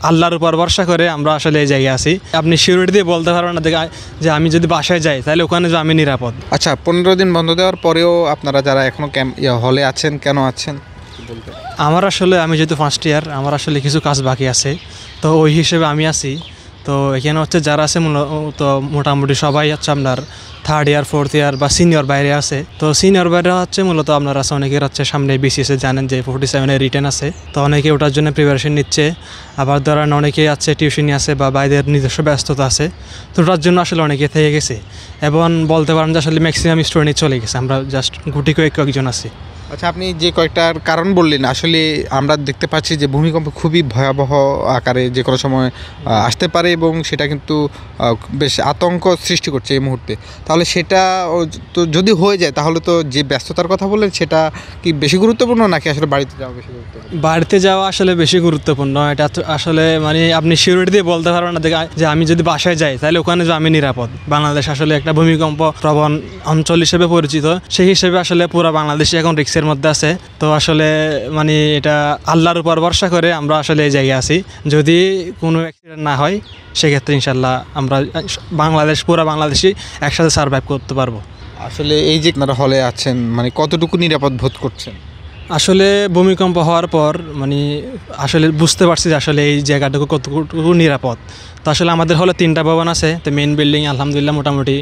আল্লাহর উপর ভরসা করে আমরা আসলে এই জায়গায় আছি। আপনি সিউরিটি দিয়ে বলতে পারবেন না যে আমি যদি বাসায় যাই তাহলে ওখানে যে আমি নিরাপদ। আচ্ছা, 15 দিন বন্ধ দেওয়ার পরেও আপনারা যারা এখনও হলে আছেন, কেন আছেন বলতে? আমার আসলে আমি যেহেতু ফার্স্ট ইয়ার, আমার আসলে কিছু কাজ বাকি আছে, তো ওই হিসেবে আমি আছি। তো এখানে হচ্ছে যারা আছে তো মোটামুটি সবাই হচ্ছে আপনার থার্ড ইয়ার, ফোর্থ ইয়ার বা সিনিয়র বাইরে আছে। তো সিনিয়র বাইরে হচ্ছে মূলত আপনার আছে অনেকের হচ্ছে সামনে বিসিএসে জানেন যে 47-এর রিটেন আছে, তো অনেকে ওটার জন্য প্রিপারেশন নিচ্ছে। আবার ধরেন অনেকেই আছে টিউশনি আছে বা বাইরের নিজস্ব ব্যস্ততা আছে, তো ওটার জন্য আসলে অনেকে থেকে গেছে এবং বলতে পারেন যে আসলে ম্যাক্সিমাম স্টুডেন্টই চলে গেছে, আমরা জাস্ট গুটি কয়েকজন আছি। আচ্ছা, আপনি যে কয়েকটার কারণ বললেন, আসলে আমরা দেখতে পাচ্ছি যে ভূমিকম্প খুবই ভয়াবহ আকারে যে কোনো সময় আসতে পারে এবং সেটা কিন্তু বেশ আতঙ্ক সৃষ্টি করছে এই মুহূর্তে। তাহলে সেটা তো যদি হয়ে যায় তাহলে তো যে ব্যস্ততার কথা বললেন সেটা কি বেশি গুরুত্বপূর্ণ নাকি আসলে বাড়িতে যাওয়া বেশি গুরুত্বপূর্ণ? বাড়িতে যাওয়া আসলে বেশি গুরুত্বপূর্ণ। এটা আসলে মানে আপনি সিউরিটি দিয়ে বলতে পারবেন না যে আমি যদি বাসায় যাই তাহলে ওখানে যে আমি নিরাপদ। বাংলাদেশ আসলে একটা ভূমিকম্প প্রবণ অঞ্চল হিসেবে পরিচিত, সেই হিসেবে আসলে পুরো বাংলাদেশে এখন রিস্কের মধ্যে আছে। তো আসলে মানে এটা আল্লাহর উপর ভরসা করে আমরা আসলে এই জায়গায় আছি। যদি কোনো অ্যাক্সিডেন্ট না হয় সেক্ষেত্রে ইনশাল্লাহ আমরা পুরো বাংলাদেশি একসাথে সার্ভাইভ করতে পারবো। আসলে এই যে আপনারা হলে আছেন, মানে কতটুকু নিরাপদ বোধ করছেন? আসলে ভূমিকম্প হওয়ার পর মানে আসলে বুঝতে পারছি যে আসলে এই জায়গাটুকু কতটুকু নিরাপদ। তো আসলে আমাদের হলে 3টা ভবন আছে, তো মেইন বিল্ডিং আলহামদুলিল্লাহ মোটামুটি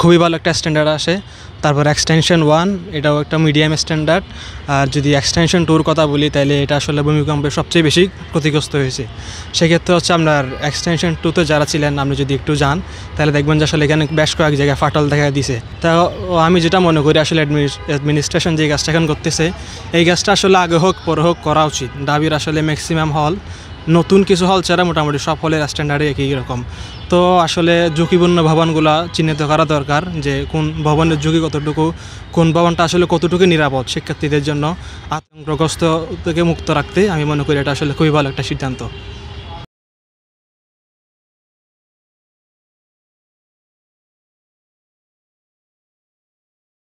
খুবই ভালো একটা স্ট্যান্ডার্ড আসে। তারপর এক্সটেনশন 1 এটাও একটা মিডিয়াম স্ট্যান্ডার্ড। আর যদি এক্সটেনশন 2-র কথা বলি তাহলে এটা আসলে ভূমিকম্পে সবচেয়ে বেশি ক্ষতিগ্রস্ত হয়েছে। সেক্ষেত্রে হচ্ছে আপনার এক্সটেনশন 2-তে যারা ছিলেন আপনি যদি একটু যান তাহলে দেখবেন যে আসলে এখানে বেশ কয়েক জায়গায় ফাটল দেখা দিছে। তা আমি যেটা মনে করি আসলে অ্যাডমিনিস্ট্রেশন যে কাজটা এখন করতেছে এই কাজটা আসলে আগে হোক পরে হোক করা উচিত। ঢাবির আসলে ম্যাক্সিমাম হল, নতুন কিছু হল ছাড়া মোটামুটি সব হলের স্ট্যান্ডার্ডে একই রকম। তো আসলে ঝুঁকিপূর্ণ ভবনগুলো চিহ্নিত করা দরকার যে কোন ভবনের ঝুঁকি কতটুকু, কোন ভবনটা আসলে কতটুকু নিরাপদ শিক্ষার্থীদের জন্য আতঙ্কগ্রস্ত থেকে মুক্ত রাখতে। আমি মনে করি এটা আসলে খুবই ভালো একটা সিদ্ধান্ত।